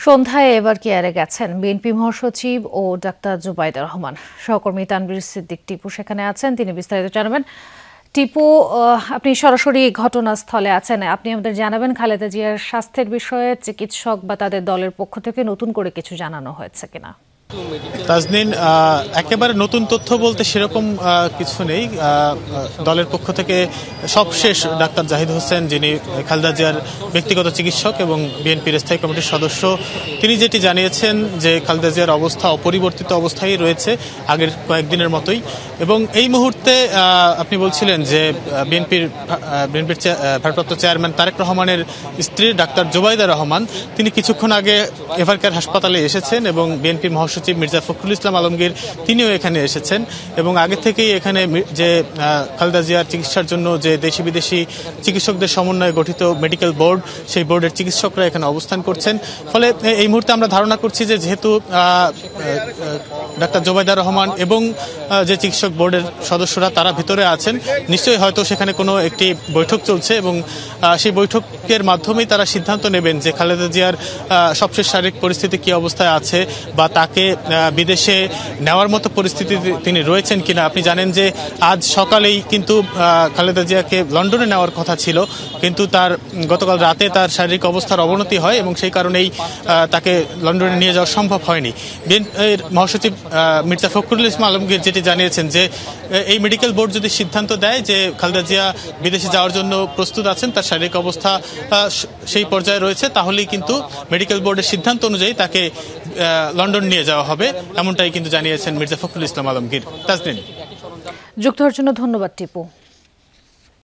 সন্ধ্যায় এবার কেয়ারে গেছেন বিএনপি মহাসচিব ও ডাক্তার জুবাইদা রহমান। সহকর্মী তানভীর সিদ্দিক টিপু সেখানে আছেন, তিনি বিস্তারিত জানাবেন। টিপু, আপনি সরাসরি ঘটনাস্থলে আছেন, আপনি আমাদের জানাবেন খালেদা জিয়ার স্বাস্থ্যের বিষয়ে চিকিৎসক বা তাদের দলের পক্ষ থেকে নতুন করে কিছু জানানো হয়েছে কিনা? তাজনীন, একেবারে নতুন তথ্য বলতে সেরকম কিছু নেই। দলের পক্ষ থেকে সবশেষ ডাক্তার জাহিদ হোসেন, যিনি খালেদা জিয়ার ব্যক্তিগত চিকিৎসক এবং বিএনপির স্থায়ী কমিটির সদস্য, তিনি যেটি জানিয়েছেন যে খালেদা জিয়ার অবস্থা অপরিবর্তিত অবস্থায় রয়েছে আগের কয়েকদিনের মতোই। এবং এই মুহূর্তে আপনি বলছিলেন যে বিএনপির ভারপ্রাপ্ত চেয়ারম্যান তারেক রহমানের স্ত্রী ডাক্তার জুবাইদা রহমান, তিনি কিছুক্ষণ আগে এভারকেয়ার হাসপাতালে এসেছেন এবং বিএনপির মহাসচিব মির্জা ফখরুল ইসলাম আলমগীর তিনিও এখানে এসেছেন। এবং আগে থেকেই এখানে যে খালেদা জিয়ার চিকিৎসার জন্য যে দেশি বিদেশি চিকিৎসকদের সমন্বয়ে গঠিত মেডিকেল বোর্ড, সেই বোর্ডের চিকিৎসকরা এখানে অবস্থান করছেন। ফলে এই মুহূর্তে আমরা ধারণা করছি যে যেহেতু ডাক্তার জুবাইদা রহমান এবং যে চিকিৎসক বোর্ডের সদস্যরা তারা ভিতরে আছেন, নিশ্চয়ই হয়তো সেখানে কোনো একটি বৈঠক চলছে এবং সেই বৈঠকের মাধ্যমেই তারা সিদ্ধান্ত নেবেন যে খালেদা জিয়ার সবশেষ শারীরিক পরিস্থিতি কি অবস্থায় আছে বা তাকে বিদেশে নেওয়ার মতো পরিস্থিতি তিনি রয়েছেন কিনা। আপনি জানেন যে আজ সকালেই কিন্তু খালেদা জিয়াকে লন্ডনে নেওয়ার কথা ছিল, কিন্তু তার গতকাল রাতে তার শারীরিক অবস্থার অবনতি হয় এবং সেই কারণেই তাকে লন্ডনে নিয়ে যাওয়া সম্ভব হয়নি। বিএনপির মহাসচিব মির্জা ফখরুল ইসলাম আলমগীর যেটি জানিয়েছেন যে এই মেডিকেল বোর্ড যদি সিদ্ধান্ত দেয় যে খালেদা জিয়া বিদেশে যাওয়ার জন্য প্রস্তুত আছেন, তার শারীরিক অবস্থা সেই পর্যায়ে রয়েছে, তাহলেই কিন্তু মেডিকেল বোর্ডের সিদ্ধান্ত অনুযায়ী তাকে লন্ডন নিয়ে যাওয়া হবে, এমনটাই কিন্তু জানিয়েছেন মির্জা ফখরুল ইসলাম আলমগীর। তাজনীন, যুক্ত হওয়ার জন্য ধন্যবাদ টিপু।